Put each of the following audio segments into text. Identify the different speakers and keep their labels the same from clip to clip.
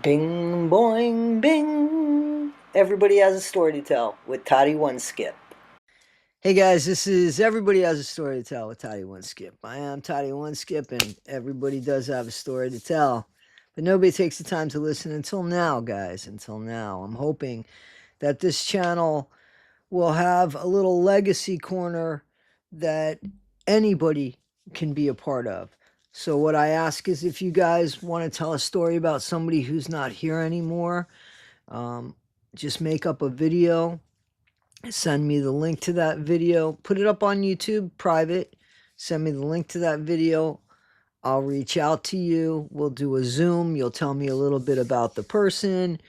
Speaker 1: Bing, boing, bing. Everybody has a story to tell with Toddie One Skip. Hey guys, this is Everybody Has a Story to Tell with Toddie One Skip. I am Toddie One Skip, and everybody does have a story to tell. But nobody takes the time to listen until now, guys. Until now. I'm hoping that this channel will have a little legacy corner that anybody can be a part of. So what I ask is, if you guys want to tell a story about somebody who's not here anymore, just make up a video, send me the link to that video, put it up on YouTube private, send me the link to that video. I'll reach out to you. We'll do a Zoom. You'll tell me a little bit about the person,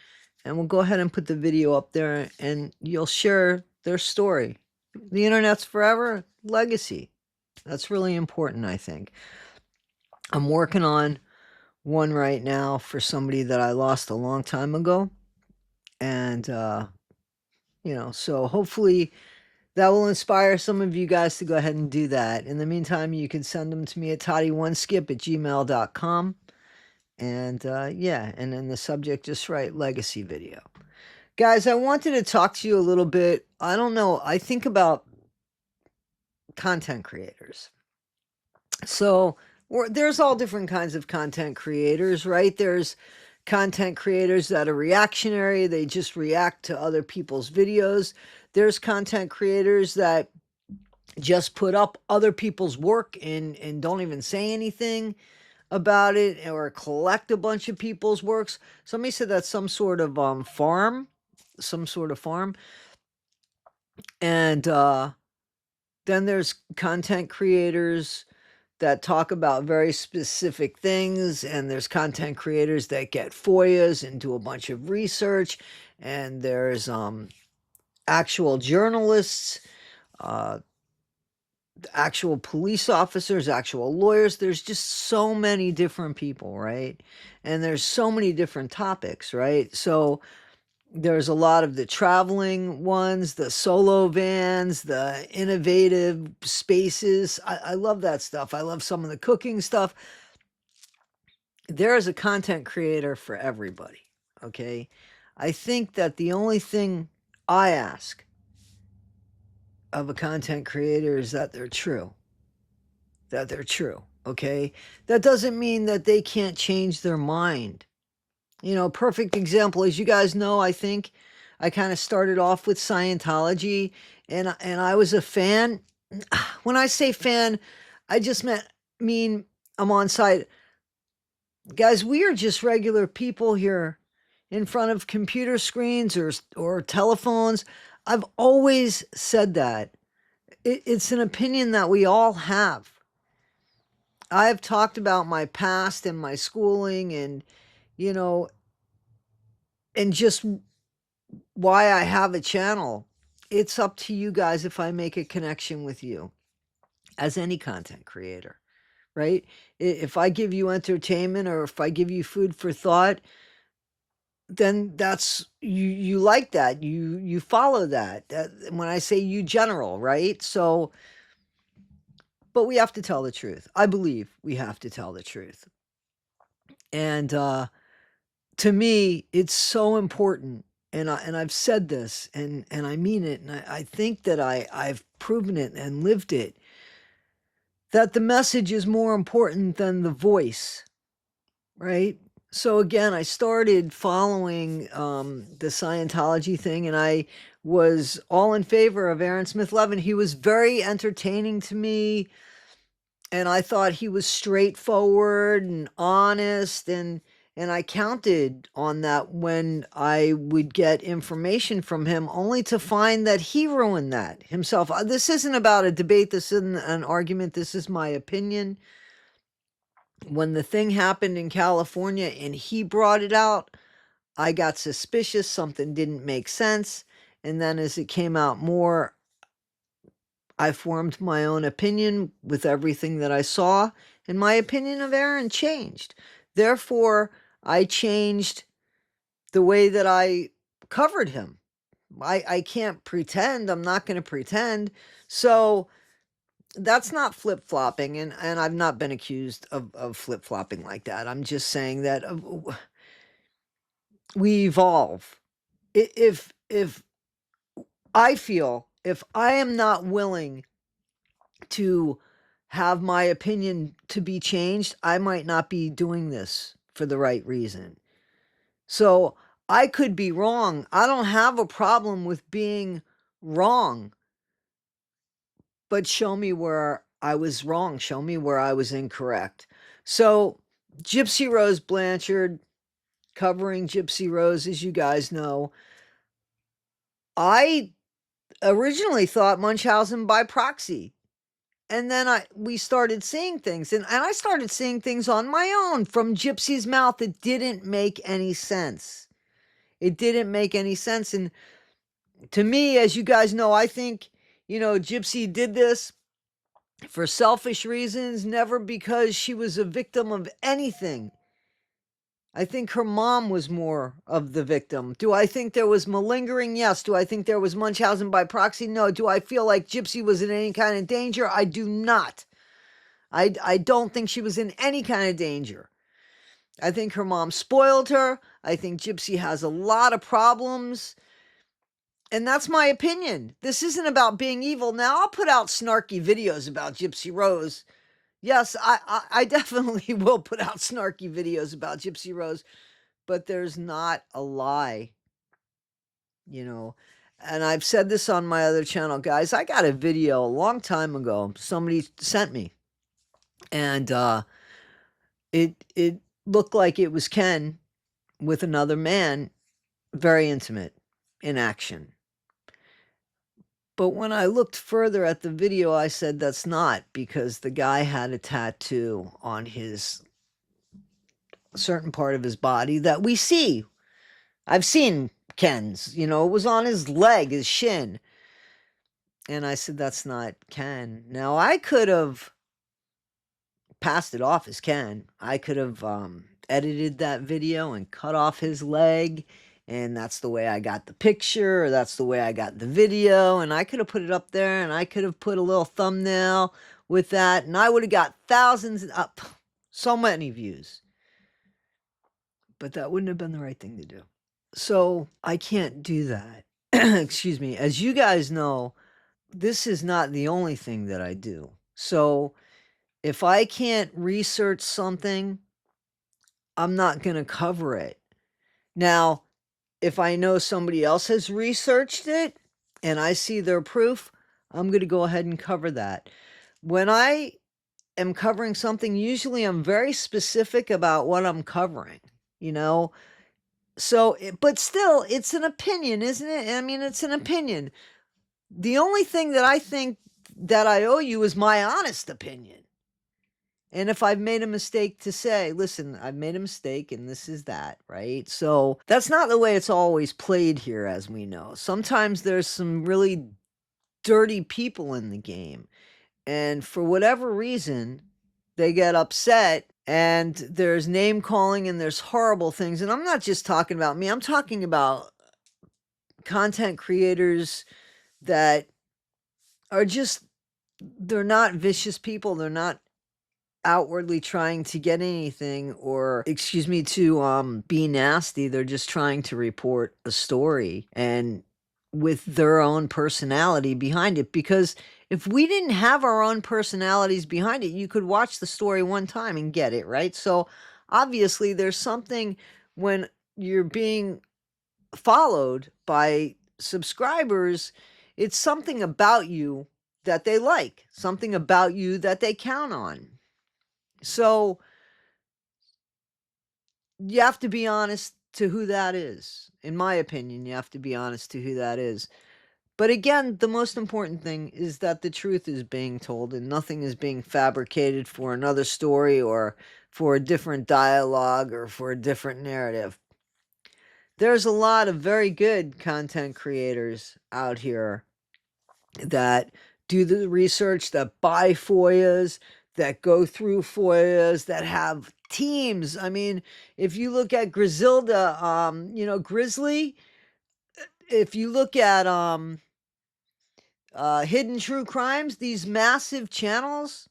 Speaker 1: and we'll go ahead and put the video up there, and you'll share their story. The internet's forever. Legacy. That's really important, I think. I'm working on one right now for somebody that I lost a long time ago. And, so hopefully that will inspire some of you guys to go ahead and do that. In the meantime, you can send them to me at toddie1skip@gmail.com. And, and in the subject, just write legacy video. Guys, I wanted to talk to you a little bit. I don't know. I think about content creators. So there's all different kinds of content creators, right? There's content creators that are reactionary. They just react to other people's videos. There's content creators that just put up other people's work and don't even say anything about it, or collect a bunch of people's works. Somebody said that's some sort of farm. And then there's content creators that talk about very specific things, and there's content creators that get FOIAs and do a bunch of research, and there's actual journalists, actual police officers, actual lawyers. There's just so many different people, right? And there's so many different topics, right? So there's a lot of the traveling ones, the solo vans, the innovative spaces. I love that stuff. I love some of the cooking stuff. There is a content creator for everybody, okay? I think that the only thing I ask of a content creator is that they're true. Okay? That doesn't mean that they can't change their mind. Perfect example, as you guys know, I think I kind of started off with Scientology, and I was a fan. When I say fan, I just mean I'm on site. Guys, we are just regular people here in front of computer screens or telephones. I've always said that. It's an opinion that we all have. I've talked about my past and my schooling and just why I have a channel. It's up to you guys if I make a connection with you as any content creator, right? If I give you entertainment, or if I give you food for thought, then that's you like that. You follow that. When I say you, general, right? So, but we have to tell the truth. I believe we have to tell the truth. And to me, it's so important, and I've said this, and I mean it, and I think that I've proven it and lived it, that the message is more important than the voice, right? So again, I started following the Scientology thing, and I was all in favor of Aaron Smith Levin. He was very entertaining to me, and I thought he was straightforward and honest, and I counted on that when I would get information from him, only to find that he ruined that himself. This isn't about a debate. This isn't an argument. This is my opinion. When the thing happened in California and he brought it out, I got suspicious. Something didn't make sense. And then as it came out more, I formed my own opinion with everything that I saw, and my opinion of Aaron changed. Therefore, I changed the way that I covered him. I can't pretend. I'm not going to pretend. So that's not flip-flopping, and I've not been accused of flip-flopping like that. I'm just saying that we evolve. If I feel if I am not willing to have my opinion to be changed, I might not be doing this for the right reason. So I could be wrong. I don't have a problem with being wrong, but show me where I was wrong. Show me where I was incorrect. So Gypsy Rose Blanchard, covering Gypsy Rose, as you guys know, I originally thought Munchausen by proxy. And then we started seeing things, and I started seeing things on my own from Gypsy's mouth. It didn't make any sense. It didn't make any sense. And to me, as you guys know, I think, Gypsy did this for selfish reasons, never because she was a victim of anything. I think her mom was more of the victim. Do I think there was malingering? Yes. Do I think there was Munchausen by proxy? No. Do I feel like Gypsy was in any kind of danger? I do not. I don't think she was in any kind of danger. I think her mom spoiled her. I think Gypsy has a lot of problems. And that's my opinion. This isn't about being evil. Now, I'll put out snarky videos about Gypsy Rose. Yes, I definitely will put out snarky videos about Gypsy Rose, but there's not a lie, And I've said this on my other channel, guys. I got a video a long time ago somebody sent me, and it looked like it was Ken with another man, very intimate, in action. But when I looked further at the video, I said that's not, because the guy had a tattoo on his certain part of his body that we see. I've seen Ken's, it was on his leg, his shin. And I said, that's not Ken. Now, I could have passed it off as Ken. I could have edited that video and cut off his leg, and that's the way I got the picture, or that's the way I got the video, and I could have put it up there, and I could have put a little thumbnail with that, and I would have got thousands, so many views. But that wouldn't have been the right thing to do. So I can't do that. Excuse me. As you guys know, this is not the only thing that I do. So if I can't research something, I'm not going to cover it. Now, if I know somebody else has researched it and I see their proof, I'm going to go ahead and cover that. When I am covering something, usually I'm very specific about what I'm covering, So, but still, it's an opinion, isn't it? I mean, it's an opinion. The only thing that I think that I owe you is my honest opinion. And if I've made a mistake, to say, listen, I've made a mistake and this is that, right? So that's not the way it's always played here, as we know. Sometimes there's some really dirty people in the game. And for whatever reason, they get upset, and there's name calling and there's horrible things. And I'm not just talking about me. I'm talking about content creators that are just, they're not vicious people. They're not outwardly trying to get anything, or to be nasty. They're just trying to report a story, and with their own personality behind it. Because if we didn't have our own personalities behind it, you could watch the story one time and get it, right? So obviously there's something when you're being followed by subscribers, it's something about you that they like, something about you that they count on. So you have to be honest to who that is. In my opinion, you have to be honest to who that is. But again, the most important thing is that the truth is being told and nothing is being fabricated for another story or for a different dialogue or for a different narrative. There's a lot of very good content creators out here that do the research, that buy FOIAs, that go through FOIAs, that have teams. I mean, if you look at Griselda, Grizzly, if you look at Hidden True Crimes, these massive channels,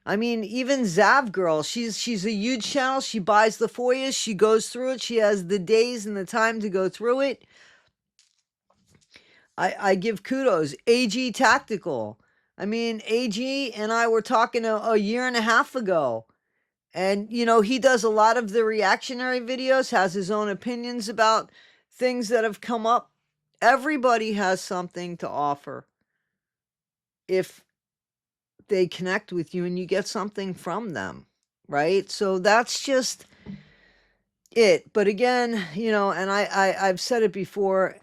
Speaker 1: I mean, even Zav Girl, she's a huge channel. She buys the FOIAs, she goes through it, she has the days and the time to go through it. I give kudos. AG Tactical. I mean, AG and I were talking a year and a half ago. And, you know, he does a lot of the reactionary videos, has his own opinions about things that have come up. Everybody has something to offer if they connect with you and you get something from them, right? So that's just it. But again, you know, and I've said it before,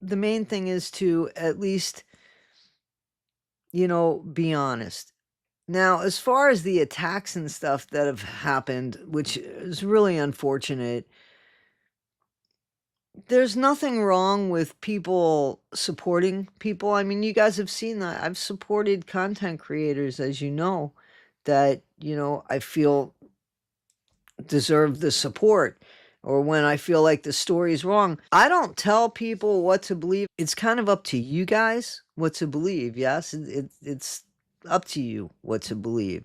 Speaker 1: the main thing is to at least, you know, be honest. Now, as far as the attacks and stuff that have happened, which is really unfortunate, there's nothing wrong with people supporting people. I mean, you guys have seen that. I've supported content creators, as you know, that, you know, I feel deserve the support, or when I feel like the story's wrong. I don't tell people what to believe. It's kind of up to you guys what to believe. Yes, it's up to you what to believe.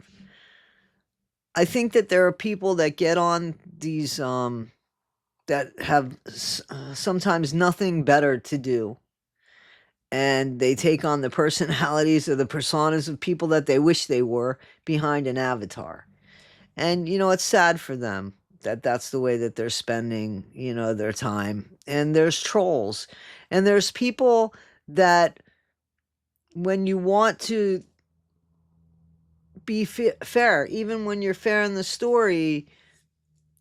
Speaker 1: I think that there are people that get on these that have sometimes nothing better to do, and they take on the personalities or the personas of people that they wish they were behind an avatar. And, you know, it's sad for them that that's the way that they're spending, you know, their time. And there's trolls. And there's people that, when you want to be fair, even when you're fair in the story,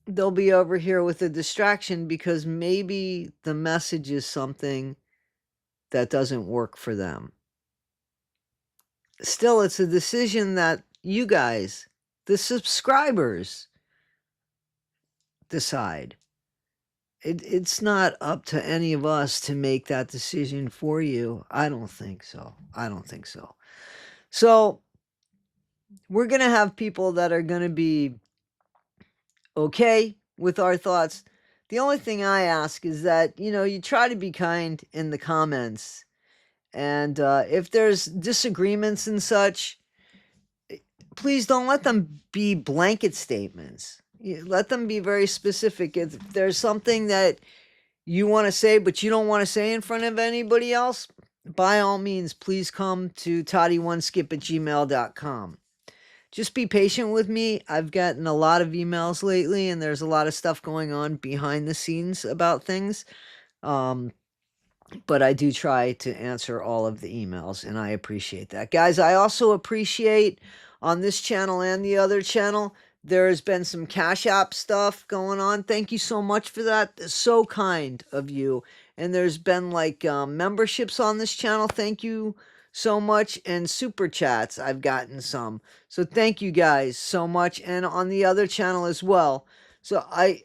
Speaker 1: they'll be over here with a distraction because maybe the message is something that doesn't work for them. Still, it's a decision that you guys, the subscribers, decide. It's not up to any of us to make that decision for you. I don't think so. I don't think so. So we're going to have people that are going to be okay with our thoughts. The only thing I ask is that, you know, you try to be kind in the comments. And if there's disagreements and such, please don't let them be blanket statements. Let them be very specific. If there's something that you want to say, but you don't want to say in front of anybody else, by all means, please come to toddie1skip@gmail.com. Just be patient with me. I've gotten a lot of emails lately, and there's a lot of stuff going on behind the scenes about things. But I do try to answer all of the emails, and I appreciate that. Guys, I also appreciate on this channel and the other channel, there has been some Cash App stuff going on. Thank you so much for that. It's so kind of you. And there's been like memberships on this channel. Thank you so much. And super chats, I've gotten some. So thank you guys so much. And on the other channel as well. So I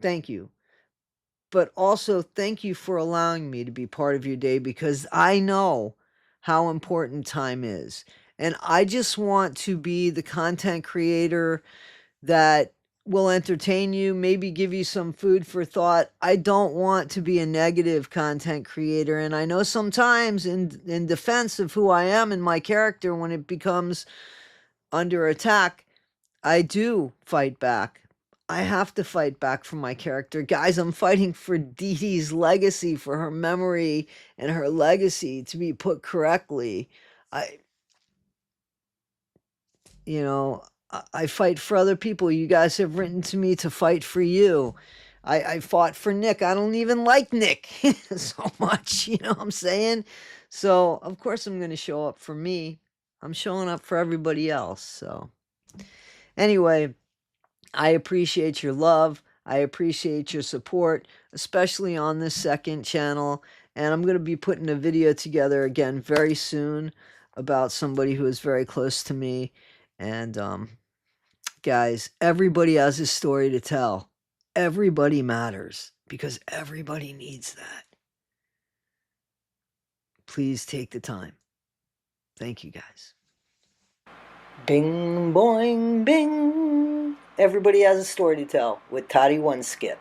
Speaker 1: thank you. But also thank you for allowing me to be part of your day, because I know how important time is. And I just want to be the content creator that will entertain you, maybe give you some food for thought. I don't want to be a negative content creator. And I know sometimes in defense of who I am and my character, when it becomes under attack, I do fight back. I have to fight back for my character. Guys, I'm fighting for Dee Dee's legacy, for her memory and her legacy to be put correctly. I, you know, I fight for other people. You guys have written to me to fight for you. I fought for Nick. I don't even like Nick so much, you know what I'm saying? So, of course, I'm going to show up for me. I'm showing up for everybody else. So, anyway, I appreciate your love. I appreciate your support, especially on this second channel. And I'm going to be putting a video together again very soon about somebody who is very close to me. And guys, everybody has a story to tell. Everybody matters, because everybody needs that. Please take the time. Thank you, guys. Bing, boing, bing. Everybody has a story to tell with Toddie1Skip.